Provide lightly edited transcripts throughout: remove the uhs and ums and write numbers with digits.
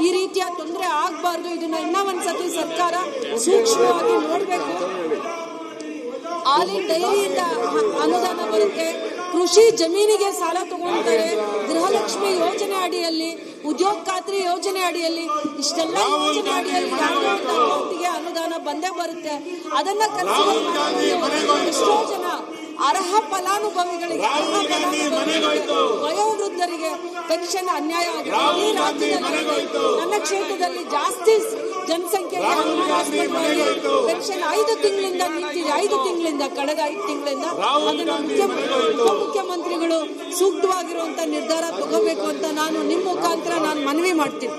ಈ ರೀತಿಯ ತೊಂದರೆ ಆಗಬಾರ್ದು. ಇದನ್ನ ಇನ್ನೂ ಒಂದ್ಸತಿ ಸರ್ಕಾರ ಸೂಕ್ಷ್ಮವಾಗಿ ನೋಡಬೇಕು. ಹಾಲಿ ಡೈರಿಯಿಂದ ಅನುದಾನ ಬರುತ್ತೆ, ಕೃಷಿ ಜಮೀನಿಗೆ ಸಾಲ ತಗೊಳ್ತಾರೆ, ಗೃಹಲಕ್ಷ್ಮಿ ಯೋಜನೆ ಅಡಿಯಲ್ಲಿ, ಉದ್ಯೋಗ ಖಾತ್ರಿ ಯೋಜನೆ ಅಡಿಯಲ್ಲಿ, ಇಷ್ಟೆಲ್ಲ ಯೋಜನೆ ಅಡಿಯಲ್ಲಿ ಯಾವುದೋ ಒಂದು ಅಕೌಂಟಿಗೆ ಅನುದಾನ ಬಂದೇ ಬರುತ್ತೆ. ಅದನ್ನ ಎಷ್ಟೋ ಜನ ಅರ್ಹ ಫಲಾನುಭವಿಗಳಿಗೆ ವಯೋವೃದ್ಧರಿಗೆ ಪೆನ್ಷನ್ ಅನ್ಯಾಯ ಆಗಿದೆ. ಈ ರಾಜ್ಯದಲ್ಲಿ ನನ್ನ ಕ್ಷೇತ್ರದಲ್ಲಿ ಜಾಸ್ತಿ ಜನಸಂಖ್ಯೆಗೆ ಪೆನ್ಷನ್ 5 ತಿಂಗಳಿಂದ ನಿಂತಿದೆ. 5 ತಿಂಗಳಿಂದ ಕಳೆದ 5 ತಿಂಗಳಿಂದ ಅದನ್ನು ಉಪಮುಖ್ಯಮಂತ್ರಿಗಳು ಸೂಕ್ತವಾಗಿರುವಂತ ನಿರ್ಧಾರ ತಗೋಬೇಕು ಅಂತ ನಾನು ನಿಮ್ಮ ಮುಖಾಂತರ ಮನವಿ ಮಾಡ್ತೀನಿ.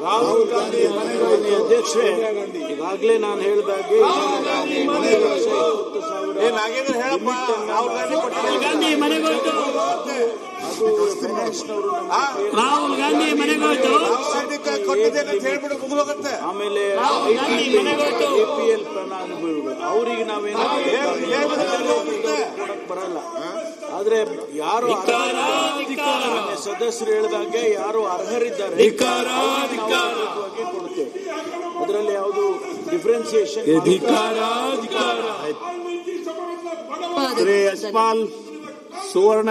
ರಾಹುಲ್ ಗಾಂಧಿ ಅಧ್ಯಕ್ಷರೇ, ಈಗಾಗಲೇ ನಾನು ಹೇಳಿದಾಗೆ ರಾಹುಲ್ ಗಾಂಧಿ ಮನೆಗೋಯ್ತು, ಆಮೇಲೆ APL ಫಲಾನುಭವಿಗಳು ಅವರಿಗೆ ನಾವೇನು ಬರಲ್ಲ. ಆದ್ರೆ ಯಾರು ಸದಸ್ಯರು ಹೇಳಿದಾಗೆ ಯಾರು ಅರ್ಹರಿದ್ದಾರೆ ಕೊಡ್ತೇವೆ. ಅದರಲ್ಲಿ ಯಾವುದು ಡಿಫ್ರೆನ್ಸಿಯೇಷನ್ ಶ್ರೀ ಯಶ್ಪಾಲ್ ಸುವರ್ಣ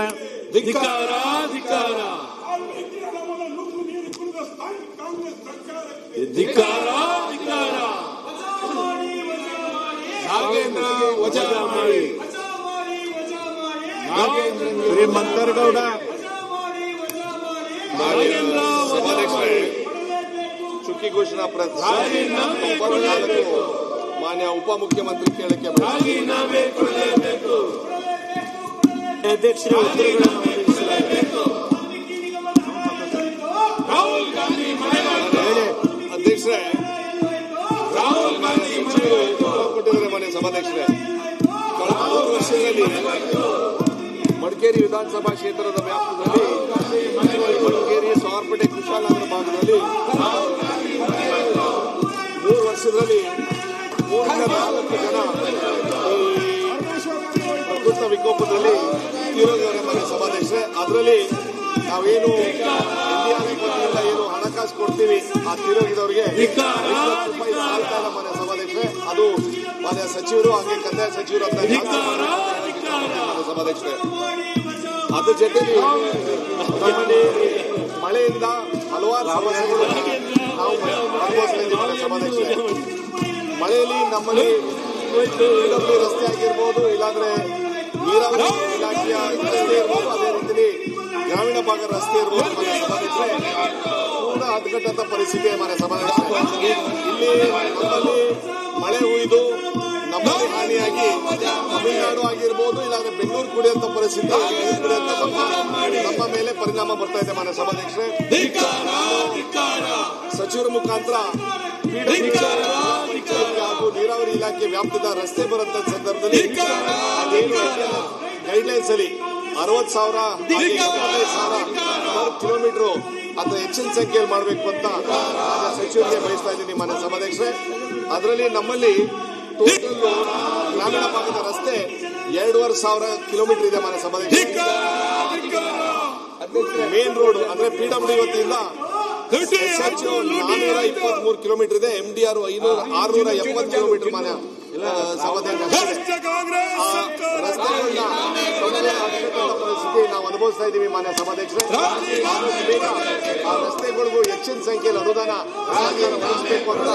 ಶ್ರೀ ಮಂತರಗೌಡ ಚುಕ್ಕಿ ಘೋಷಣಾ ಮಾನ್ಯ ಉಪಮುಖ್ಯಮಂತ್ರಿ ಕೇಳಕ್ಕೆ ಅಧ್ಯಕ್ಷರ ಅಧ್ಯಕ್ಷರೇ, ರಾಹುಲ್ ಗಾಂಧಿ ಕೊಟ್ಟಿದ್ದಾರೆ ಮಾನ್ಯ ಸಭಾಧ್ಯಕ್ಷರೇ. ಕಳೆದ 3 ವರ್ಷದಲ್ಲಿ ಮಡಿಕೇರಿ ವಿಧಾನಸಭಾ ಕ್ಷೇತ್ರದ ವ್ಯಾಪ್ತಿಯಲ್ಲಿ ಮಡಿಕೇರಿ, ಸೋರ್ಪೇಟೆ, ಕುಶಾಲನಗರ ಭಾಗದಲ್ಲಿ 3 ವರ್ಷದಲ್ಲಿ 304 ಜನ ಪ್ರಕೃತ ವಿಕೋಪದಲ್ಲಿ ತೀರೋಗಿದ್ದಾರೆ ಮಾನ್ಯ ಸಭಾಧ್ಯಕ್ಷರೇ. ಅದರಲ್ಲಿ ನಾವೇನು NDRF ಏನು ಹಣಕಾಸು ಕೊಡ್ತೀವಿ ಆ ತೀರೋಗಿದವರಿಗೆ ₹50 ಸಾಲ್ತಾ ಇಲ್ಲ ಮಾನ್ಯ ಸಭಾಧ್ಯಕ್ಷರೇ. ಅದು ಮಾನ್ಯ ಸಚಿವರು ಹಾಗೆ ಕಂದಾಯ ಸಚಿವರು ಅಂತ ಸಭಾಧ್ಯಕ್ಷರೇ. ಅದ್ರ ಜೊತೆಲಿ ನಮ್ಮಲ್ಲಿ ಮಳೆಯಿಂದ ಹಲವಾರು ಸಮಸ್ಯೆಗಳು ನಾವು ಅನುಭವಿಸ್ತಾ ಇದ್ದೀವಿ ಮಾನ್ಯ ಸಭಾಧ್ಯಕ್ಷರೇ. ಮಳೆಯಲ್ಲಿ ನಮ್ಮಲ್ಲಿ ರಸ್ತೆ ಆಗಿರ್ಬೋದು, ಇಲ್ಲಾಂದ್ರೆ ನೀರಾವರಿ ಇಲಾಖೆಯ ರಸ್ತೆ ಇರ್ಬೋದು, ಅದೇ ರೀತಿಯಲ್ಲಿ ಗ್ರಾಮೀಣ ಭಾಗ ರಸ್ತೆ ಇರ್ಬೋದು ಮಾನ್ಯ ಸಭಾಧ್ಯಕ್ಷರೇ. ಪೂರ್ಣ ಹದಗೆಟ್ಟಂತ ಪರಿಸ್ಥಿತಿ ಮಾನ್ಯ ಸಭಾಧ್ಯಕ್ಷರೇ. ಇಲ್ಲಿ ನಮ್ಮಲ್ಲಿ ಮಳೆ ಹುಯ್ದು ನಮ್ಮಲ್ಲಿ ಹಾನಿಯಾಗಿ ತಮಿಳುನಾಡು ಆಗಿರ್ಬೋದು, ಇಲ್ಲಾಂದ್ರೆ ಬೆಂಗಳೂರು ಕುಡಿಯುವಂತ ಪರಿಸ್ಥಿತಿ ನಮ್ಮ ಮೇಲೆ ಪರಿಣಾಮ ಬರ್ತಾ ಇದೆ ಮಾನ್ಯ ಸಭಾಧ್ಯಕ್ಷರೇ. ಸಚಿವರ ಮುಖಾಂತರ ಹಾಗೂ ನೀರಾವರಿ ಇಲಾಖೆ ವ್ಯಾಪ್ತಿದ ರಸ್ತೆ ಬರುವಂತ ಸಂದರ್ಭದಲ್ಲಿ ಗೈಡ್ಲೈನ್ಸ್ ಅಲ್ಲಿ 60,000 75,000 ಕಿಲೋಮೀಟರ್ ಅಥವಾ ಹೆಚ್ಚಿನ ಸಂಖ್ಯೆಯಲ್ಲಿ ಮಾಡಬೇಕು ಅಂತ ಸಚಿವರಿಗೆ ಬಯಸ್ತಾ ಇದ್ದೀನಿ ಮಾನ್ಯ ಸಭಾಧ್ಯಕ್ಷರೇ. ಅದರಲ್ಲಿ ನಮ್ಮಲ್ಲಿ ಟೋಟಲ್ ಗ್ರಾಮೀಣ ಭಾಗದ ರಸ್ತೆ 2,500 ಕಿಲೋಮೀಟರ್ ಇದೆ ಮಾನ್ಯ ಸಭಾಧ್ಯಕ್ಷರೇ. ಮೇನ್ ರೋಡ್ ಅಂದ್ರೆ PWD ವತಿಯಿಂದ 423 ಕಿಲೋಮೀಟರ್ ಇದೆ. MDR 670 ಕಿಲೋಮೀಟರ್ ಮಾನ್ಯ ಪರಿಸ್ಥಿತಿ ನಾವು ಅನುಭವಿಸ್ತಾ ಇದ್ದೀವಿ ಮಾನ್ಯ ಸಭಾಧ್ಯಕ್ಷರೇ. ಬೇಗ ಆ ರಸ್ತೆಗಳಿಗೂ ಹೆಚ್ಚಿನ ಸಂಖ್ಯೆಯಲ್ಲಿ ಅನುದಾನ ಬಳಸಬೇಕು ಅಂತ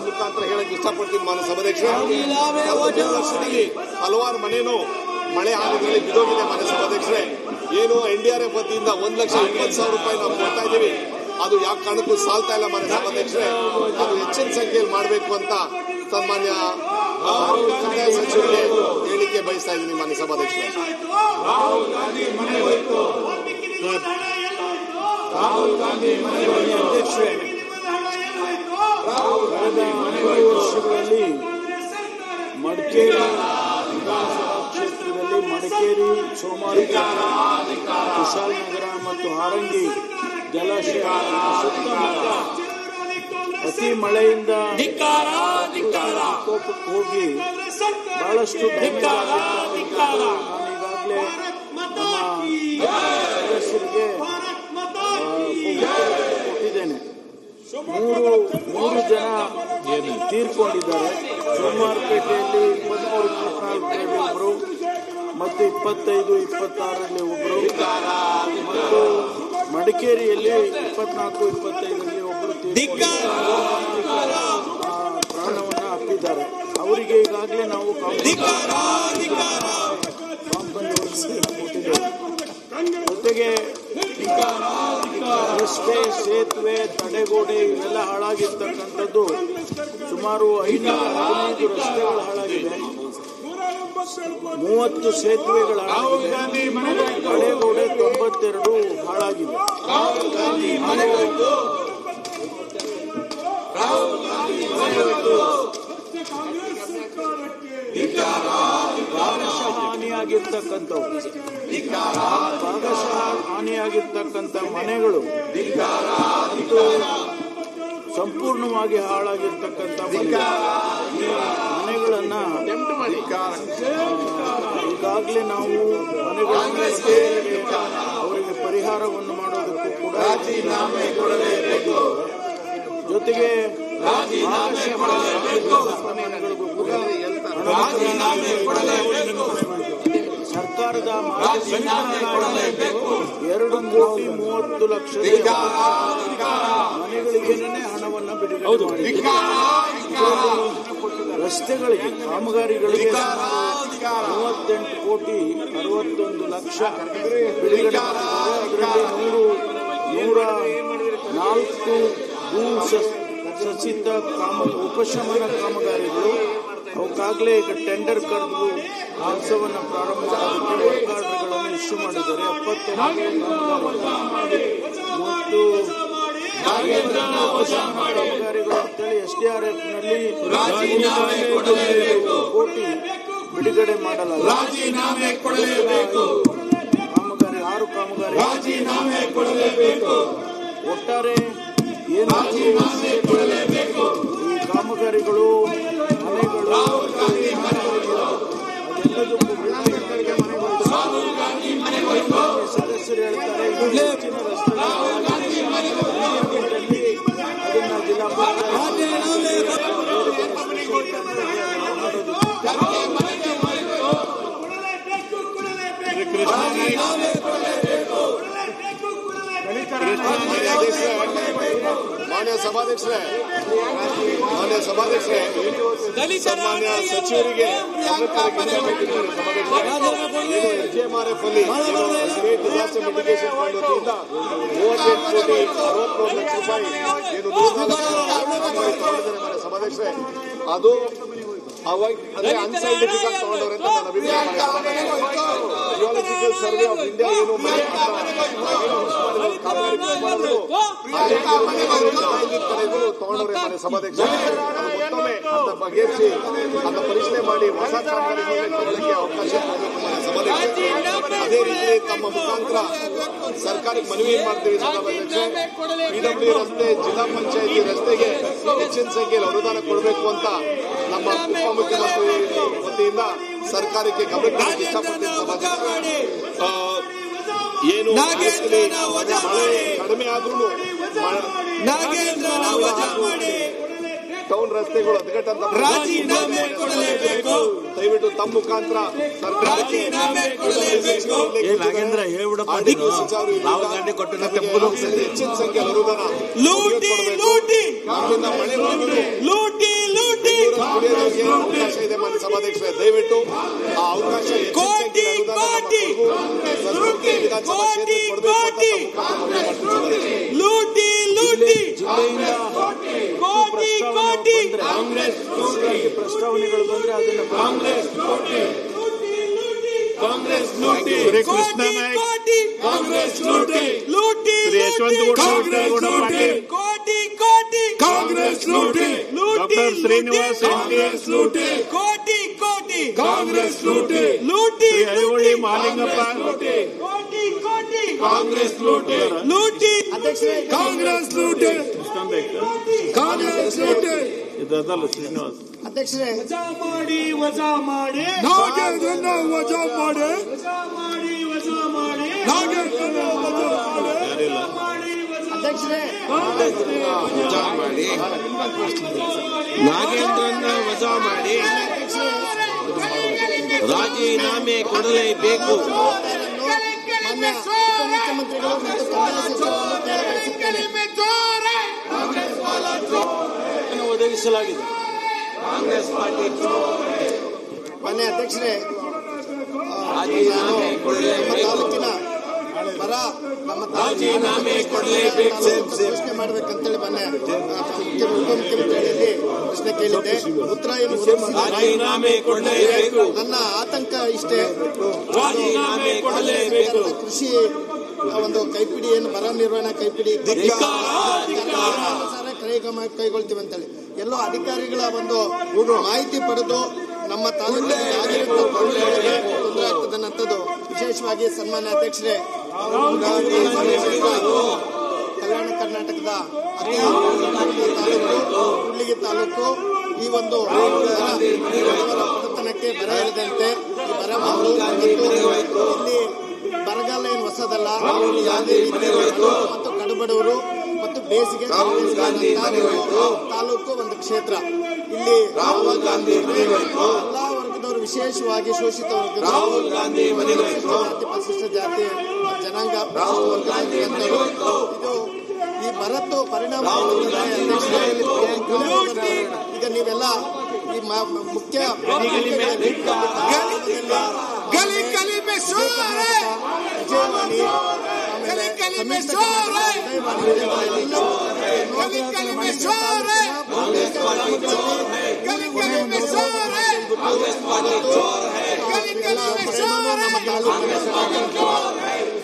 ಮುಖಾಂತರ ಹೇಳಕ್ ಇಷ್ಟಪಡ್ತೀನಿ ಮಾನ್ಯ ಸಭಾಧ್ಯಕ್ಷರೇ. ವರ್ಷದಲ್ಲಿ ಹಲವಾರು ಮನೆಯೂ ಮಳೆ ಹಾನಿಗಳಲ್ಲಿ ಬಿದ್ದೋಗಿದೆ ಮಾನ್ಯ ಸಭಾಧ್ಯಕ್ಷರೇ. ಏನು NDRF ವತಿಯಿಂದ 1,20,000 ರೂಪಾಯಿ ನಾವು ಕೊಡ್ತಾ ಇದ್ದೀವಿ, ಅದು ಯಾವ ಕಾರಣಕ್ಕೂ ಸಾಲ್ತಾ ಇಲ್ಲ ಮಾನ್ಯ ಸಭಾಧ್ಯಕ್ಷರೇ. ಅದು ಹೆಚ್ಚಿನ ಸಂಖ್ಯೆಯಲ್ಲಿ ಮಾಡಬೇಕು ಅಂತ ಸನ್ಮಾನ್ಯ ಕಂದಾಯ ಸಚಿವರಿಗೆ ಹೇಳಿಕೆ ಬಯಸ್ತಾ ಇದ್ದೀನಿ ಮಾನ್ಯ ಸಭಾಧ್ಯಕ್ಷರೇ. ರಾಹುಲ್ ಗಾಂಧಿ ಅಧ್ಯಕ್ಷರೇ, ವರ್ಷಗಳಲ್ಲಿ ಮಡಿಕೇರಿ ಕ್ಷೇತ್ರದಲ್ಲಿ ಮಡಿಕೇರಿ, ಸೋಮಾರಿಪೇಟೆ, ಕುಶಾಲನಗರ ಮತ್ತು ಹಾರಂಗಿ ಜಲಾಶಯ ಸುತ್ತಮುತ್ತ ಅತಿ ಮಳೆಯಿಂದ ವಿಕೋಪಕ್ಕೆ ಹೋಗಿ ಬಹಳಷ್ಟು ಡ್ಯಾಮೇಜ್ ಆಗಿತ್ತು. ನಾನು ಈಗಾಗಲೇ ನಮ್ಮ ಸದಸ್ಯರಿಗೆ ತೀರ್ಕೊಂಡಿದ್ದಾರೆ. ಸೋಮವಾರಪೇಟೆಯಲ್ಲಿ 23-24 ಒಬ್ಬರು ಮತ್ತು 25-26 ಒಬ್ಬರು ಮತ್ತು ಮಡಿಕೇರಿಯಲ್ಲಿ 24-25 ಒಬ್ಬರು ಪ್ರಾಣವನ್ನು ಅಪ್ಪಿದ್ದಾರೆ. ಅವರಿಗೆ ಈಗಾಗಲೇ ನಾವು ಜೊತೆಗೆ ರಸ್ತೆ, ಸೇತುವೆ, ತಡೆಗೋಡೆ ಇವೆಲ್ಲ ಹಾಳಾಗಿರ್ತಕ್ಕಂಥದ್ದು ಸುಮಾರು 515 ರಸ್ತೆಗಳು ಹಾಳಾಗಿದೆ, 30 ಸೇತುವೆಗಳು ಹಾಳಾಗಿವೆ, ತಡೆಗೋಡೆ 92 ಹಾಳಾಗಿವೆ. ಭಾಗಶಃ ಹಾನಿಯಾಗಿರ್ತಕ್ಕಂಥ ಮನೆಗಳು ಮತ್ತು ಸಂಪೂರ್ಣವಾಗಿ ಹಾಳಾಗಿರ್ತಕ್ಕಂಥ ಮನೆಗಳನ್ನ ಈಗಾಗಲೇ ನಾವು ಮನೆಗಳನ್ನು ಅವರಿಗೆ ಪರಿಹಾರವನ್ನು ಮಾಡೋದಕ್ಕೂ ಕೂಡ ಜೊತೆಗೆ ಮನೆಗಳಿಗೂ ಕೂಡ ಸರ್ಕಾರದ 2,30,00,000 ಮನೆಗಳಿಗೆ ಹಣವನ್ನು ಬಿಡುಗಡೆ ಮಾಡಿದೆ. ರಸ್ತೆಗಳಿಗೆ ಕಾಮಗಾರಿಗಳಿಗೆ 38,61,00,000 ಬಿಡುಗಡೆ ಮಾಡಿದ್ದಾರೆ. ಅದರಲ್ಲಿ 104 ಭೂ ಸಸಿತ ಉಪಶಮನ ಕಾಮಗಾರಿಗಳು ಅವಕ್ಕಾಗಲೇ ಈಗ ಟೆಂಡರ್ ಕರೆದು ಕೆಲಸವನ್ನು ಪ್ರಾರಂಭ ಮಾಡೋದಕ್ಕೆ ವರ್ಕ್ ಆರ್ಡರ್ಗಳನ್ನು ಇಶ್ಯೂ ಮಾಡಿದ್ದಾರೆ. 70 ಮತ್ತು ಕಾಮಗಾರಿಗಳು ಅಂತೇಳಿ SDRFನಲ್ಲಿ ಕೋಟಿ ಬಿಡುಗಡೆ ಮಾಡಲಾಗಿದೆ. ಕಾಮಗಾರಿ 6 ಕಾಮಗಾರಿ ಒಟ್ಟಾರೆ ಏನು ಈ ಕಾಮಗಾರಿಗಳು ಮನೆಗಳು ಅದೆಲ್ಲದಕ್ಕೂ ಸದಸ್ಯರು ಹೇಳ್ತಾರೆ ಹೆಚ್ಚಿನ ರಸ್ತೆಗಳಲ್ಲಿ ಅದನ್ನ ಜಿಲ್ಲಾ ಮಾನ್ಯ ಸಭಾಧ್ಯಕ್ಷರೇ, ಸನ್ಮಾನ್ಯ ಸಚಿವರಿಗೆ SGMRF ಅಲ್ಲಿ ಸ್ಟೇಟ್ ಡಿಸಾಸ್ಟರ್ ಮಿಟಿಗೇಷನ್ ಫಂಡ್ ವತಿಯಿಂದ 38,60,00,000 ರೂಪಾಯಿ ಏನು 104 ಸಭಾಧ್ಯಕ್ಷರೇ, ಅದು ಅಂದ್ರೆ ಅನ್ಸೈಂಟಿಫಿಕ್ ಆಗಿ ತಗೊಂಡವ್ರೆ ಅಂತ ನನ್ನ ಅಭಿಪ್ರಾಯ. ಜಿಯಾಲಜಿಕಲ್ ಸರ್ವೆ ಆಫ್ ಇಂಡಿಯಾ ಏನು ತಗೊಂಡವ್ರೆ ಮನೆ ಸಭಾಧ್ಯಕ್ಷ, ಮತ್ತೊಮ್ಮೆ ಅಂತ ಬಗೆಹರಿಸಿ ಅಂತ ಪರಿಶೀಲನೆ ಮಾಡಿ ಹೊಸ ಕಾಮಗಾರಿಗಳಿಗೆ ಅವಕಾಶ ಸಭಾಧ್ಯಕ್ಷ. ಅದೇ ರೀತಿ ತಮ್ಮ ಮುಖಾಂತರ ಸರ್ಕಾರಕ್ಕೆ ಮನವಿ ಮಾಡ್ತೀವಿ ಸಭಾಧ್ಯಕ್ಷ, PW ರಸ್ತೆ, ಜಿಲ್ಲಾ ಪಂಚಾಯತಿ ರಸ್ತೆಗೆ ಹೆಚ್ಚಿನ ಸಂಖ್ಯೆಯಲ್ಲಿ ಅನುದಾನ ಕೊಡಬೇಕು ಅಂತ ನಮ್ಮ ಉಪಮುಖ್ಯಮಂತ್ರಿ ವತಿಯಿಂದ ಸರ್ಕಾರಕ್ಕೆ ಗಮನಕ್ಕೆ ಇಷ್ಟಪಡ್ತೀನಿ ಸಭಾಧ್ಯಕ್ಷ. ಏನು ಮಳೆ ಕಡಿಮೆ ಆದ್ರೂ ಟೌನ್ ರಸ್ತೆಗಳು ಹದಗೆಟ್ಟಂತ ದಯವಿಟ್ಟು ತಮ್ಮ ಮುಖಾಂತರ ಹೆಚ್ಚಿನ ಸಂಖ್ಯೆ ಅನುದಾನ ಅವಕಾಶ ಇದೆ ಮಾನ್ಯ ಸಭಾಧ್ಯಕ್ಷರೇ, ದಯವಿಟ್ಟು ಆ ಅವಕಾಶ ವಿಧಾನಸಭಾ ಕ್ಷೇತ್ರಕ್ಕೆ ಪ್ರಸ್ತಾವನೆಗಳು ಬಂದ್ರೆ ಅದನ್ನು ಕಾಂಗ್ರೆಸ್ ಲೂಟಿ, ಕೃಷ್ಣ ನಾಯಕ್ ಕಾಂಗ್ರೆಸ್ ಲೂಟಿ, ಯಶವಂತಗೌಡ ಕಾಂಗ್ರೆಸ್ ಲೂಟಿ, ಡಾಕ್ಟರ್ ಶ್ರೀನಿವಾಸ್ ಕಾಂಗ್ರೆಸ್ ಲೂಟಿ, ಕಾಂಗ್ರೆಸ್ ಲೂಟಿ, ಐಹೊಳಿ ಮಹಾಲಿಂಗಪ್ಪ ಕಾಂಗ್ರೆಸ್ ಲೂಟಿ, ಕಾಂಗ್ರೆಸ್ ಲೂಟಿ, ಕಾಂಗ್ರೆಸ್ ಲೂಟಿ. ಇದಲ್ಲ ಶ್ರೀನಿವಾಸ್ ಅಧ್ಯಕ್ಷರೇ, ವಜಾ ಮಾಡಿ ನಾಗೇಂದ್ರನ್ನ ವಜಾ ಮಾಡಿ ನಾಗೇಂದ್ರನ್ನ ವಜಾ ಮಾಡಿ ಅಧ್ಯಕ್ಷರೇ, ಅಧ್ಯಕ್ಷರೇ ವಜಾ ಮಾಡಿ, ನಾಗೇಂದ್ರನ್ನ ವಜಾ ಮಾಡಿ, ರಾಜೀನಾಮೆ ಕೊಡಲೇಬೇಕು. ಮಾನ್ಯ ಉಪಮುಖ್ಯಮಂತ್ರಿಗಳು ಮತ್ತು ಕಂದಾಯ ಸಚಿವರನ್ನು ಕೇಳಬಯಸುತ್ತೇನೆ. ಒದಗಿಸಲಾಗಿದೆ. ಕಾಂಗ್ರೆಸ್ ಪಾರ್ಟಿ ಮಾನ್ಯ ಅಧ್ಯಕ್ಷರೇ, ರಾಜೀನಾಮೆ ಕೊಡಲೇಬೇಕು. ತಾಲೂಕಿನ ಬರ ನಮ್ಮ ರಾಜೀನಾಮೆ ಕೊಡಲೇಬೇಕು. ಪ್ರಶ್ನೆ ಮಾಡಬೇಕಂತೇಳಿ ಮಾನ್ಯ ಉಪಮುಖ್ಯಮಂತ್ರಿಗಳಲ್ಲಿ ಪ್ರಶ್ನೆ ಕೇಳಿದ್ದೆ. ಉತ್ತರ ಏನು ರಾಜೀನಾಮೆ ಕೊಡಲೇಬೇಕು. ನನ್ನ ಆತಂಕ ಇಷ್ಟೇ, ರಾಜೀನಾಮೆ ಕೊಡಲೇಬೇಕು. ಕೃಷಿ ಒಂದು ಕೈಪಿಡಿ ಏನು ಬರ ನಿರ್ವಹಣಾ ಕೈಪಿಡಿ ಕೈಗೊಳ್ತೀವಿ ಅಂತೇಳಿ ಎಲ್ಲೋ ಅಧಿಕಾರಿಗಳ ಒಂದು ಮಾಹಿತಿ ಪಡೆದು ನಮ್ಮ ತಾಲೂಕಿನಲ್ಲಿ ಆಗಿರುವ ತೊಂದರೆ ಆಗ್ತದೆ ಅನ್ನೋದು ವಿಶೇಷವಾಗಿ ಸನ್ಮಾನ್ಯ ಅಧ್ಯಕ್ಷರೇ, ಕಲ್ಯಾಣ ಕರ್ನಾಟಕದ ಅತಿ ತಾಲೂಕು ಕೂಡ್ಲಿಗಿ ತಾಲೂಕು ಈ ಒಂದು ಬಡತನಕ್ಕೆ ಬರ ಇಳಿದಂತೆ ಈ ಬರ ಇಲ್ಲಿ ಬರಗಾಲ ಏನು ಹೊಸದಲ್ಲ. ಯಾವುದೇ ರೀತಿಯ ಮತ್ತು ಕಡುಬಡವರು ಮತ್ತು ಬೇಸಿಗೆ ತಾಲೂಕು ಒಂದು ಕ್ಷೇತ್ರ. ಇಲ್ಲಿ ರಾಹುಲ್ ಗಾಂಧಿ ಎಲ್ಲಾ ವರ್ಗದವರು ವಿಶೇಷವಾಗಿ ಶೋಷಿತ ವರ್ಗ, ರಾಹುಲ್ ಗಾಂಧಿ ಜಾತಿ ಪರಿಶಿಷ್ಟ ಜಾತಿ ಜನಾಂಗ ರಾಹುಲ್ ಗಾಂಧಿ ಇದು ಈ ಬರತ್ತು ಪರಿಣಾಮ ಈಗ ನೀವೆಲ್ಲ ಈ ಮುಖ್ಯ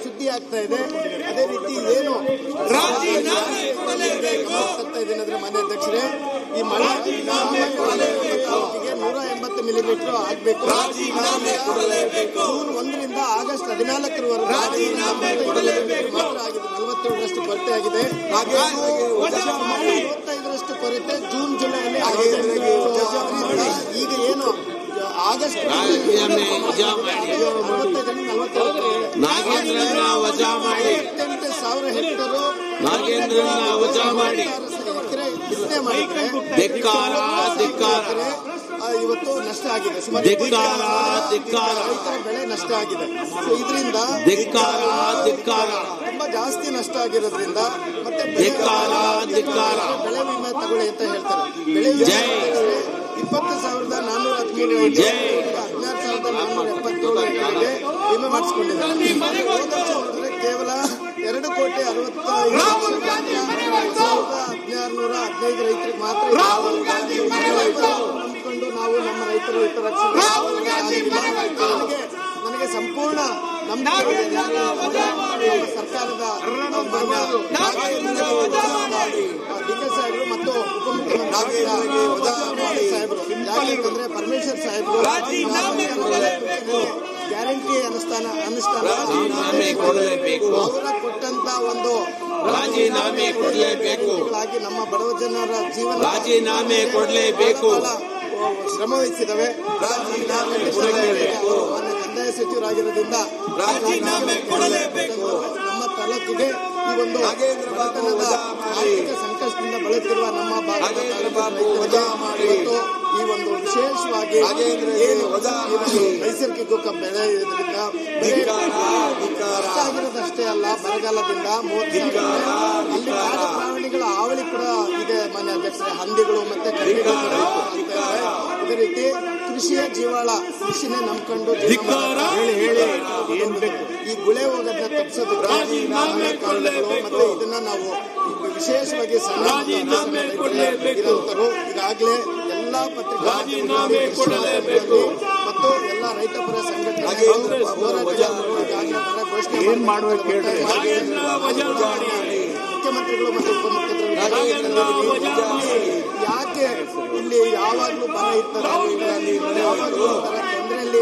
ಸುದ್ದಿ ಆಗ್ತಾ ಇದೆ. ಅದೇ ರೀತಿ ಏನು ಇದೇನಂದ್ರೆ ಮಾನ್ಯ ಅಧ್ಯಕ್ಷರೇ, ಈ ಮಳೆ ತಾಲೂಕಿಗೆ 180 ಮಿಲಿಮೀಟರ್ ಆಗಬೇಕು. ಜೂನ್ 1ರಿಂದ ಆಗಸ್ಟ್ 14ರವರೆಗೆ ಮಾತ್ರ ಆಗಿದೆ. 47ರಷ್ಟು ಕೊರತೆ ಆಗಿದೆ. 55ರಷ್ಟು ಕೊರತೆ ಜೂನ್ ಜುಲೈಯಲ್ಲಿ ಆಗಿದೆ. ಈಗ ಏನು ಆಗಸ್ಟ್ ನಾಗೇಂದ್ರನ್ನ ವಜಾ ಮಾಡಿ, 48,000 ಹೆಕ್ಟೇರು ನಾಗೇಂದ್ರನ್ನ ವಜಾ ಮಾಡಿ, ಎಕರೆ ಬಿತ್ತನೆ ಮಾಡಿದ್ರೆ ಧಿಕ್ಕಾರ ಧಿಕ್ಕಾರ ಇವತ್ತು ನಷ್ಟ ಆಗಿದೆ. ಸುಮಾರು ಧಿಕ್ಕಾರ ಧಿಕ್ಕಾರ ರೈತರ ಬೆಳೆ ನಷ್ಟ ಆಗಿದೆ. ಸೊ ಇದರಿಂದ ಧಿಕ್ಕಾರ ಧಿಕ್ಕಾರ ತುಂಬಾ ಜಾಸ್ತಿ ನಷ್ಟ ಆಗಿರೋದ್ರಿಂದ ಮತ್ತೆ ಧಿಕ್ಕಾರ ಧಿಕ್ಕಾರ ಬೆಳೆ ವಿಮೆ ತಗೊಳ್ಳಿ ಅಂತ ಹೇಳ್ತಾರೆ. ಬೆಳೆ ವಿಮೆ ಜೈ. 20,413 ಜೈ. 16,477 ಎಕರೆಗೆ ವಿಮೆ ಮಾಡಿಸಿಕೊಂಡಿದ್ದಾರೆ. ನೋಡಿದ್ರೆ ಕೇವಲ 2,65,1615 ರೈತರಿಗೆ ಮಾತ್ರ ನಂಬಿಕೊಂಡು ನಾವು ನಮ್ಮ ರೈತರ ಹಿತರಕ್ಷಣೆ ನನಗೆ ಸಂಪೂರ್ಣ ನಂಬಿಕೆ ಸರ್ಕಾರದ ಡಿ.ಕೆ. ಸಾಹೇಬರು ಮತ್ತು ಉಪಮುಖ್ಯಮಂತ್ರಿ ಸಾಹೇಬರು, ಯಾಕಂದ್ರೆ ಪರಮೇಶ್ವರ್ ಸಾಹೇಬರು ಗ್ಯಾರಂಟಿ ಅನುಷ್ಠಾನ ರಾಜೀನಾಮೆ ಕೊಡಲೇಬೇಕು. ಅವರ ಕೊಟ್ಟಂತ ಒಂದು ರಾಜೀನಾಮೆ ಕೊಡಲೇಬೇಕು. ನಮ್ಮ ಬಡವ ಜನರ ಜೀವನ ರಾಜೀನಾಮೆ ಕೊಡಲೇಬೇಕು. ಶ್ರಮ ವಹಿಸಿದವೆ. ರಾಜೀನಾಮೆ ಕೊಡಲೇಬೇಕು. ಕಂದಾಯ ಸಚಿವರಾಗಿರೋದ್ರಿಂದ ರಾಜೀನಾಮೆ ಕೊಡಲೇಬೇಕು. ನಮ್ಮ ತಾಲೂಕಿಗೆ ಈ ಒಂದು ಬಡತನದ ಆರ್ಥಿಕ ಸಂಕಷ್ಟದಿಂದ ಬಳಲುತ್ತಿರುವ ನಮ್ಮ ಭಾಗದ ಇವತ್ತು ಈ ಒಂದು ವಿಶೇಷವಾಗಿ ಏನು ನೈಸರ್ಗಿಕ ಬೆಳೆ ಇರೋದ್ರಿಂದ ಆಗಿರೋದಷ್ಟೇ ಅಲ್ಲ, ಬರಗಾಲದಿಂದ 30 ಅಲ್ಲಿ ಕಾಡು ಪ್ರಾಣಿಗಳ ಹಾವಳಿ ಕೂಡ ಇದೆ. ಮಾನ್ಯ ಅಧ್ಯಕ್ಷರೇ, ಹಂದಿಗಳು ಮತ್ತೆ ಕರಡಿಗಳು ಇದೇ ರೀತಿ ಕೃಷಿಯ ಜೀವಾಳ, ಕೃಷಿನೇ ನಂಬ್ಕೊಂಡು ಈ ಗುಳೆ ಹೋಗೋದನ್ನ ತಪ್ಪಿಸೋದಕ್ಕೆ ಮತ್ತೆ ಇದನ್ನ ನಾವು ವಿಶೇಷವಾಗಿ ಇರೋಂತರು ಈಗಾಗಲೇ ಎಲ್ಲಾ ಪತ್ರಿಕಾ ಮತ್ತು ಎಲ್ಲ ರೈತಪರ ಸಂಘಟನೆಗಳು ಘೋಷಣೆ ಮುಖ್ಯಮಂತ್ರಿಗಳು ಮತ್ತು ಉಪಮುಖ್ಯಮಂತ್ರಿಗಳು ಯಾಕೆ ಇಲ್ಲಿ ಯಾವಾಗ್ಲೂ ಬರ ಇರ್ತಾರೆ, ತೊಂದರೆಯಲ್ಲಿ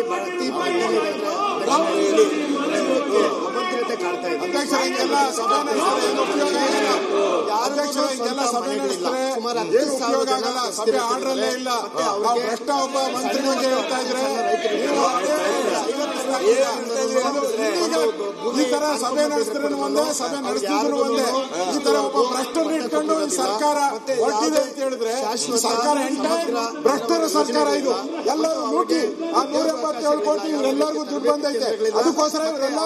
ಅತಿ ಅಯೋಗ್ಯತೆ ಕಾಡ್ತಾ ಇದೆ. ಅಧ್ಯಕ್ಷ ಹಿಂಗೆಲ್ಲ ಸಭೆ ನಡೆಸಿದ್ರೆ ಏನು ಉಪಯೋಗ ಆಗಿಲ್ಲ. ಅಧ್ಯಕ್ಷ ಹಿಂಗೆಲ್ಲ ಸಭೆ ನಡೆಸಿದ್ರೆ ಏನು ಉಪಯೋಗ ಆಗಲ್ಲ. ಸಭೆ ಆರ್ಡ್ರಲ್ಲೇ ಇಲ್ಲ. ನಾವು ಭ್ರಷ್ಟ ಒಬ್ಬ ಮಂತ್ರಿ ಬಗ್ಗೆ ಹೇಳ್ತಾ ಇದ್ರೆ ಈ ತರ ಸಭೆ ನಡೆಸಿದ್ರೆ ಒಂದೇ, ಸಭೆ ನಡೆಸ್ತಿದ್ರು ಒಂದೇ. ಈ ತರ ಒಬ್ಬ ಭ್ರಷ್ಟರನ್ನ ಇಟ್ಕೊಂಡು ಸರ್ಕಾರ ಹೊರಟಿದೆ ಅಂತ ಹೇಳಿದ್ರೆ ಸರ್ಕಾರ ಭ್ರಷ್ಟರ ಸರ್ಕಾರ ಇದು. ಎಲ್ಲರೂ ಲೂಟಿ ಆ 177 ಕೋಟಿ ಇವರೆಲ್ಲರಿಗೂ ದುಡ್ಡು ಬಂದೈತೆ. ಅದಕ್ಕೋಸ್ಕರ ಇವರೆಲ್ಲ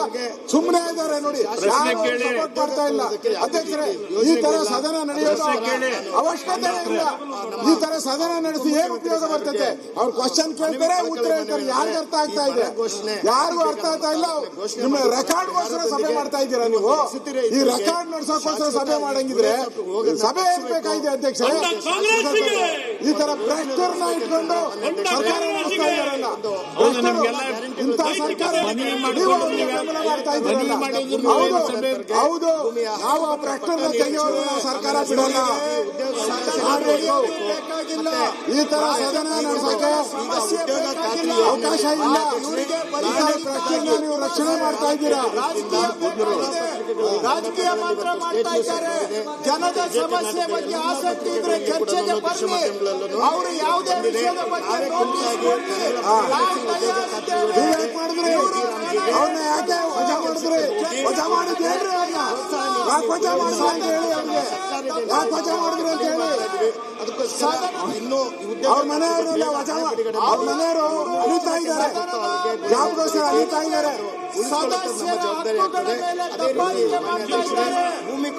ಸುಮ್ಮನೆ ಇದ್ದಾರೆ ನೋಡಿ, ಸಪೋರ್ಟ್ ಮಾಡ್ತಾ ಇಲ್ಲ. ಅಧ್ಯಕ್ಷರೇ, ಈ ತರ ಸದನ ನಡೆಯೋದು ಅವಶ್ಯಕತೆ ಇಲ್ಲ. ಈ ತರ ಸದನ ನಡೆಸಿ ಏನು ಉಪಯೋಗ ಬರ್ತದೆ? ಅವ್ರು ಕ್ವಶನ್ ಕೇಳ್ತಾರೆ, ಉತ್ತರ ಹೇಳ್ತಾರೆ. ಯಾರಿಗೂ ಅರ್ಥ ಆಗ್ತಾ ಇದೆ? ಯಾರಿಗೂ ಅರ್ಥ ಆಗ್ತಾ ಇಲ್ಲ. ನಿಮ್ಮ ರೆಕಾರ್ಡ್ಗೋಸ್ಕರ ಸಭೆ ಮಾಡ್ತಾ ಇದ್ದೀರಾ ನೀವು? ಈ ರೆಕಾರ್ಡ್ ನಡೆಸೋಕೋಸ್ಕರ ಸಭೆ ಮಾಡಂಗಿದ್ರೆ ಸಭೆ ಏರ್ಬೇಕಾಗಿದೆ ಅಧ್ಯಕ್ಷರೇ. ಈ ತರ ಭ್ರಷ್ಟರನ್ನ ಇಟ್ಕೊಂಡು ಸರ್ಕಾರ ನಡೆಸ್ತಾ ಇದ್ದಾರಲ್ಲ, ಇಂಥ ಸರ್ಕಾರ ನೀವು ಬೆಂಬಲ ಮಾಡ್ತಾ ಇದ್ದೀರಲ್ಲ. ಹೌದು, ನಾವು ಆ ಭ್ರಷ್ಟರನ್ನ ತೆಗೆಯೋರು ಸರ್ಕಾರ ಬಿಡಲ್ಲ. ಈ ತರ ಸದನ ನಡೆಸೋಕೆ ಅವಕಾಶ ಇಲ್ಲ. ಈ ತರ ಭ್ರಷ್ಟರನ್ನ ನೀವು ರಕ್ಷಣೆ ಮಾಡ್ತಾ ಇದ್ದೀರಾ. ರಾಜಕೀಯ ಮಾತ್ರ ಮಾಡ್ತಾ ಇದ್ದಾರೆ. ಜನದ ಸಮಸ್ಯೆ ಬಗ್ಗೆ ಆಸಕ್ತಿ ಇದ್ರೆ ಚರ್ಚೆಗೆ ಬನ್ನಿ. ಅವರು ಯಾವುದೇ ವಿಷಯದ ಬಗ್ಗೆ ನೋಟಿಸ್ ಕೊಡಿ. ಮಾಡಿದ್ರಿ ಅವ್ರನ್ನ ಯಾಕೆ ವಜಾ ಮಾಡಿದ್ರಿ? ವಜಾ ಮಾಡಿದ್ ಹೇಳ್ರಿ. ಅವ್ರನ್ನ ಯಾಕೆ ವಜಾ ಮಾಡಿದ್ರು ಅಂತ ಹೇಳಿ, ಅವ್ರಿಗೆ ಯಾಕೆ ವಜಾ ಮಾಡಿದ್ರಿ ಅಂತ ಹೇಳಿ. ಅವ್ರ ಮನೆಯವ್ರನ್ನೆಲ್ಲ ವಜಾ, ಅವ್ರ ಮನೆಯವರು ಅಲಿತಾ ಇದ್ದಾರೆ, ಜಾಬ್ಗೋಸ್ಕರ ಅಲಿತಾ ಇದ್ದಾರೆ.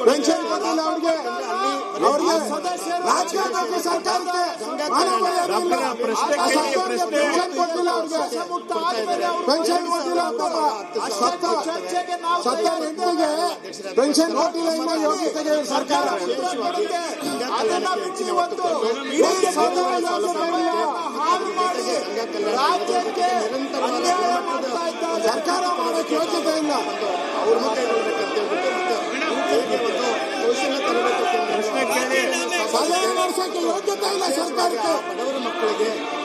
ಪೆನ್ಷನ್ ಕೊಟ್ಟಿಲ್ಲ ಅವ್ರಿಗೆ. ರಾಜಕಾರಣ ಸರ್ಕಾರಕ್ಕೆ ಪೆನ್ಷನ್ ಕೊಟ್ಟಿಲ್ಲ ಅವ್ರಿಗೆ. ಪೆನ್ಷನ್ ಕೊಟ್ಟಿಲ್ಲ ಸತ್ತ ಹೆಣ್ಣಿಗೆ ಪೆನ್ಷನ್ ಕೊಟ್ಟಿಲ್ಲ. ಇನ್ನ ಯೋಗ್ಯತೆಗೆ ಸರ್ಕಾರ ಸರ್ಕಾರ ಮಾಡೋಕ್ಕೆ ಯೋಗ್ಯತೆ ಇಲ್ಲ. ಸದನ ನಡೆಸೋಕೆ ಯೋಗ್ಯತೆ ಇಲ್ಲ ಸರ್ಕಾರಕ್ಕೆ.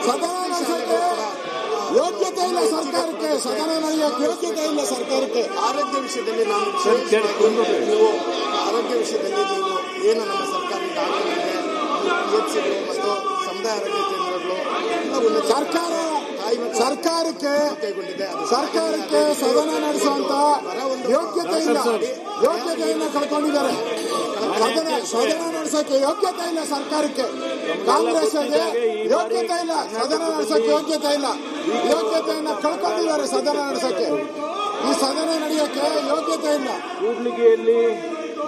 ಸದನ ನಡೆಸೋಕೆ ಯೋಗ್ಯತೆ ಇಲ್ಲ ಸರ್ಕಾರಕ್ಕೆ. ಸದನ ನಡೆಯೋಕೆ ಯೋಗ್ಯತೆ ಇಲ್ಲ ಸರ್ಕಾರಕ್ಕೆ. ಆರೋಗ್ಯ ವಿಷಯದಲ್ಲಿ ನಾನು ಆರೋಗ್ಯ ವಿಷಯದಲ್ಲಿ ನೀವು ಏನು ನಮ್ಮ ಸರ್ಕಾರದಿಂದ ಆಗಲಿದೆ, PHCಗಳು ಮತ್ತು ಸಮುದಾಯ ಆರೋಗ್ಯ ಕೇಂದ್ರಗಳು ಎಲ್ಲ ಸರ್ಕಾರಕ್ಕೆ ಸದನ ನಡೆಸುವಂತ ಯೋಗ್ಯತೆ ಇಲ್ಲ. ಯೋಗ್ಯತೆಯನ್ನು ಕಳ್ಕೊಂಡಿದ್ದಾರೆ. ಸದನ ನಡೆಸೋಕೆ ಯೋಗ್ಯತೆ ಇಲ್ಲ ಸರ್ಕಾರಕ್ಕೆ. ಕಾಂಗ್ರೆಸ್ಗೆ ಯೋಗ್ಯತೆ ಇಲ್ಲ, ಸದನ ನಡೆಸೋಕೆ ಯೋಗ್ಯತೆ ಇಲ್ಲ. ಯೋಗ್ಯತೆಯನ್ನು ಕಳ್ಕೊಂಡಿದ್ದಾರೆ ಸದನ ನಡೆಸೋಕೆ. ಈ ಸದನ ನಡೆಯೋಕೆ ಯೋಗ್ಯತೆ ಇಲ್ಲ. ಕೂಡ್ಲಿಗಿಯಲ್ಲಿ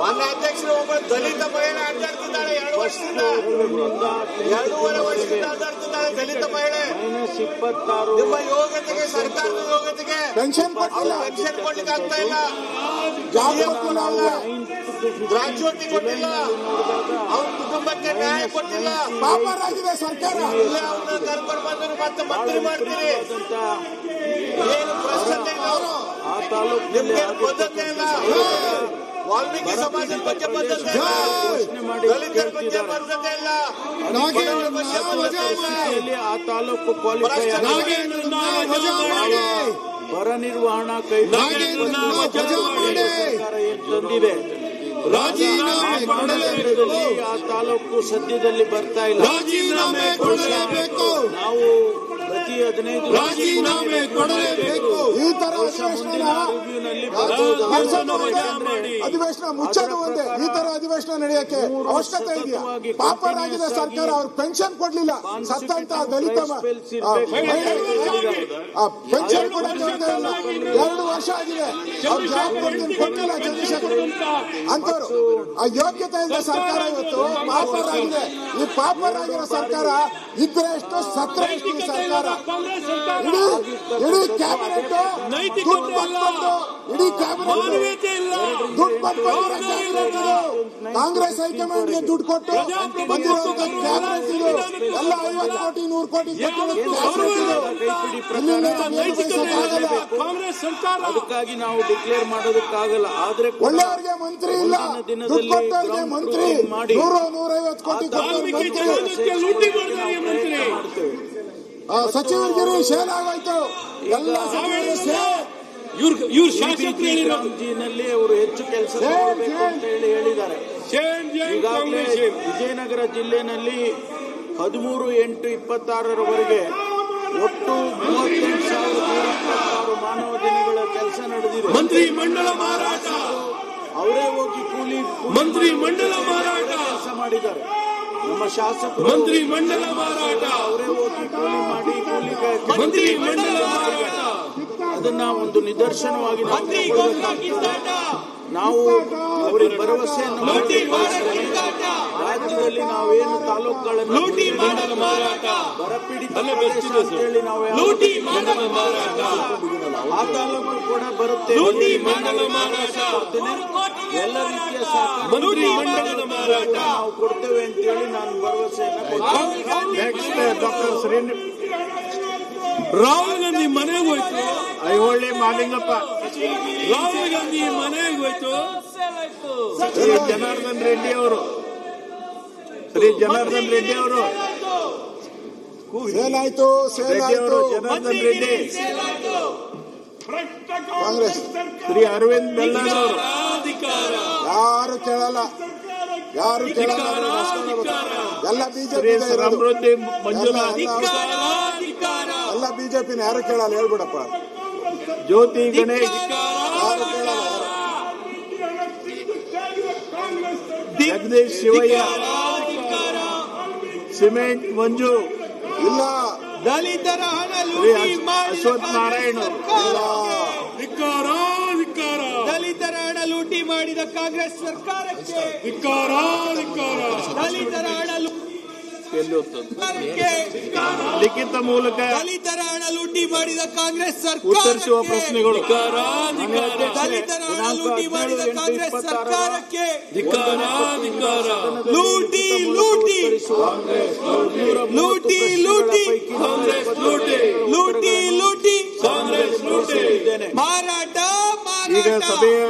ಮಾನ್ಯ ಅಧ್ಯಕ್ಷರು ಒಬ್ಬ ದಲಿತ ಮಹಿಳೆ ಅಡ್ಡಾಡ್ತಿದ್ದಾಳೆ. 2 ವರ್ಷದಿಂದ 2.5 ವರ್ಷದಿಂದ ಅಡ್ಡಾಡ್ತಿದ್ದಾಳೆ ದಲಿತ ಮಹಿಳೆ. -26 ನಿಮ್ಮ ಯೋಗ್ಯತೆಗೆ, ಸರ್ಕಾರದ ಯೋಗ್ಯತೆಗೆ ಪೆನ್ಷನ್ ಕೊಟ್ಟಿಲ್ಲ, ಪೆನ್ಷನ್ ಕೊಡ್ಲಿಕ್ಕೆ ಆಗ್ತಾ ಇಲ್ಲ. ಗ್ರಾಚ್ಯುಟಿ ಕೊಟ್ಟಿಲ್ಲ, ಅವ್ರ ಕುಟುಂಬಕ್ಕೆ ನ್ಯಾಯ ಕೊಟ್ಟಿಲ್ಲ. ಪಾಪರಾಗಿದೆ ಸರ್ಕಾರ. ಇಲ್ಲೇ ಅವ್ರನ್ನ ಕರ್ಕೊಂಡು ಬಂದರು ಮತ್ತೆ ಮಂತ್ರಿ ಮಾಡ್ತೀರಿ. ಏನು ಪ್ರಶ್ನೆ ಇಲ್ಲ. ಅವರು ನಿಮ್ಗೆ ಬದ್ಧತೆ ಇಲ್ಲ. ವಾಲ್ಮೀಕಿ ಸಮಾಜದ ಬಗ್ಗೆ ಬದ್ಧತೆ ಇಲ್ಲ, ದಲಿತರ ಬಗ್ಗೆ ಬದ್ಧತೆ ಇಲ್ಲ, ಆ ತಾಲೂಕು ಕ್ವಾಲಿಫೈ ಬರ ನಿರ್ವಹಣಾ ಕೈ ತಂದಿದೆ. ಆ ತಾಲೂಕು ಸದ್ಯದಲ್ಲಿ ಬರ್ತಾ ಇಲ್ಲ. ನಾವು ಪ್ರತಿ 15 ರಾಜೀನಾಮೆ ಕೊಡಲೇಬೇಕು. ಈ ತರ ಅಧಿವೇಶನ ಮುಚ್ಚೋದು ಒಂದೇ. ಈ ತರ ಅಧಿವೇಶನ ನಡೆಯಕ್ಕೆ ಅವಶ್ಯಕತೆ ಇದೆಯಾ? ಪಾಪರಾಗಿದೆ ಸರ್ಕಾರ. ಅವ್ರ ಪೆನ್ಷನ್ ಕೊಡ್ಲಿಲ್ಲ. ಸತ್ತಂತ ದಲಿತ ಪೆನ್ಷನ್ ಕೊಡಕ್ಕೆ 2 ವರ್ಷ ಆಗಿದೆ. ಅವ್ರ ಜಾಬ್ ಕೊಟ್ಟಿಲ್ಲ ಚಂದ್ರಶೇಖರ್ ಅಂತವ್ರು. ಆ ಯೋಗ್ಯತೆ ಇದ್ದ ಸರ್ಕಾರ ಇವತ್ತು ಪಾಪರಾಗಿದೆ. ಈ ಪಾಪರಾಗಿರೋ ಸರ್ಕಾರ ಇದ್ರೆ ಎಷ್ಟು, ಸತ್ರ ಎಷ್ಟು ಈ ಸರ್ಕಾರ. ಇಡೀ ಕ್ಯಾಬಿನೆಟ್ ದುಡ್ಡು ಬಂದು, ಇಡೀ ಕ್ಯಾಬಿನೆಟ್ ದುಡ್ಡು ಬಂದು ಕಾಂಗ್ರೆಸ್ ಹೈಕಮಾಂಡ್ಗೆ ದುಡ್ಡು ಕೊಟ್ಟು ಬಂದಿರುವಂತ ಕ್ಯಾಬಿನೆಟ್ ಇದು. ಎಲ್ಲ 50 ಕೋಟಿ 100 ಕೋಟಿ ಅದಕ್ಕಾಗಿ ನಾವು ಡಿಕ್ಲೇರ್ ಮಾಡೋದಕ್ಕಾಗಲ್ಲ. ಆದ್ರೆ ಒಳ್ಳೆಯವರಿಗೆ ಮಂತ್ರಿ ಇಲ್ಲ, ದುಡ್ಡು ಕೊಟ್ಟವರಿಗೆ ಮಂತ್ರಿ 100-150 ಕೋಟಿ ಸಚಿವರಿಗಿರಿ ಶೇಲ್ ಆಗೋಯ್ತು. ಎಲ್ಲ ಸಚಿವರು ಇವ್ರ ಶಾಸಕರು ಹೇಳಿರೋದು ರಾಮ್ಜಿನಲ್ಲಿ ಅವರು ಹೆಚ್ಚು ಕೆಲಸ ಮಾಡಬೇಕು ಅಂತ ಹೇಳಿದ್ದಾರೆ. ಈಗಾಗಲೇ ವಿಜಯನಗರ ಜಿಲ್ಲೆನಲ್ಲಿ 13/8/26 ಒಟ್ಟು 38,126 ಮಾನವ ದಿನಗಳ ಕೆಲಸ ನಡೆದಿದೆ. ಮಂತ್ರಿ ಮಂಡಲ ಮಾರಾಟ, ಅವರೇ ಹೋಗಿ ಮಂತ್ರಿ ಮಂಡಲ ಮಾರಾಟ ಕೆಲಸ ಮಾಡಿದ್ದಾರೆ. ನಮ್ಮ ಶಾಸಕರು ಮಂತ್ರಿ ಮಂಡಲ ಮಾರಾಟ, ಅವರೇ ಹೋಗಿ ಕೂಲಿ ಮಾಡಿ ಮಂತ್ರಿ ಮಂಡಲ ಮಾರಾಟ, ಅದನ್ನ ಒಂದು ನಿದರ್ಶನವಾಗಿ ನಾವು ಅವರಿಗೆ ಭರವಸೆಯನ್ನು ರಾಜ್ಯದಲ್ಲಿ ನಾವೇನು ತಾಲೂಕುಗಳನ್ನು ಬರಪೀಡಿತ ಪ್ರದೇಶ ಅಂತೇಳಿ ನಾವು ಆ ತಾಲೂಕು ಕೂಡ ಬರುತ್ತೆ. ಎಲ್ಲ ರೀತಿಯ ಮಂತ್ರಿ ಮಂಡಲದ ಮಾರಾಟ ನಾವು ಕೊಡ್ತೇವೆ ಅಂತೇಳಿ ನಾನು ಭರವಸೆಯನ್ನು ಕೊಡ್ತೇನೆ. ರಾಹುಲ್ ಗಾಂಧಿ ಮನೆಗೆ ಹೋಯ್ತು, ಐಹೊಳೆ ಮಾಲಿಂಗಪ್ಪ, ರಾಹುಲ್ ಗಾಂಧಿ ಮನೆಗೆ ಹೋಯ್ತು, ಶ್ರೀ ಜನಾರ್ದನ್ ರೆಡ್ಡಿ ಅವರು ಸೇಲ್ ಆಯ್ತು ಜನಾರ್ದನ್ ರೆಡ್ಡಿ, ಕಾಂಗ್ರೆಸ್ ಶ್ರೀ ಅರವಿಂದ್ ಬೆಲ್ಲದ್ ಅವರು, ಯಾರು ಕೇಳಲ್ಲ ಎಲ್ಲ ಶ್ರೀ ಸಮೃದ್ಧಿ ಮಂಜುನಾಥ್, ಎಲ್ಲ ಬಿಜೆಪಿನ ಯಾರು ಕೇಳಲ್ಲ, ಹೇಳ್ಬಿಡಪ್ಪ. ಜ್ಯೋತಿ ಗಣೇಶ್, ಯಾರು ಕೇಳಲ್ಲ. ಜಗದೀಶ್ ಶಿವಯ್ಯ, ಸಿಮೆಂಟ್ ಮಂಜು, ಇಲ್ಲ ದಲಿತರ ಹಣ ಶ್ರೀ ಅಶ್ವಥ್ ನಾರಾಯಣ್, ಧಿಕ್ಕಾರ ಧಿಕ್ಕಾರ, ದಲಿತರ ಹಣ ಲೂಟಿ ಮಾಡಿದ ಕಾಂಗ್ರೆಸ್ ಸರ್ಕಾರಕ್ಕೆ ಧಿಕ್ಕಾರ ಧಿಕ್ಕಾರ, ದಲಿತರ ಹಣ ಲಿಖಿತ ಮೂಲಕ ದಲಿತರ ಹಣ ಲೂಟಿ ಮಾಡಿದ ಕಾಂಗ್ರೆಸ್ ಉತ್ತರಿಸುವ ಪ್ರಶ್ನೆಗಳು. ದಲಿತರ ಹಣ ಲೂಟಿ ಮಾಡಿದ ಕಾಂಗ್ರೆಸ್ ಸರ್ಕಾರಕ್ಕೆ ಧಿಕ್ಕಾರ ಧಿಕ್ಕಾರ, ಲೂಟಿ ಲೂಟಿ ಲೂಟಿ ಲೂಟಿ ಕಾಂಗ್ರೆಸ್ ಲೂಟಿ, ಲೂಟಿ ಲೂಟಿ ಕಾಂಗ್ರೆಸ್ ಲೂಟಿ, ಮಾರಾಟ ಈಗ ಮಾರಾಟ ಸಭೆಯ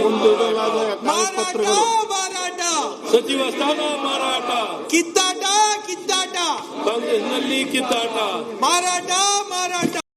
ಮುಂದೂಡಲಾದ ಮಾರಾಟ ಕಾರ್ಯಪತ್ರಗಳು. ಮಾರಾಟ, ಸಚಿವ ಸ್ಥಾನ ಮಾರಾಟ, ಕಿತ್ತಾಟ ಕಿತ್ತಾಟ, ಕಾಂಗ್ರೆಸ್ನಲ್ಲಿ ಕಿತ್ತಾಟ, ಮಾರಾಟ ಮಾರಾಟ.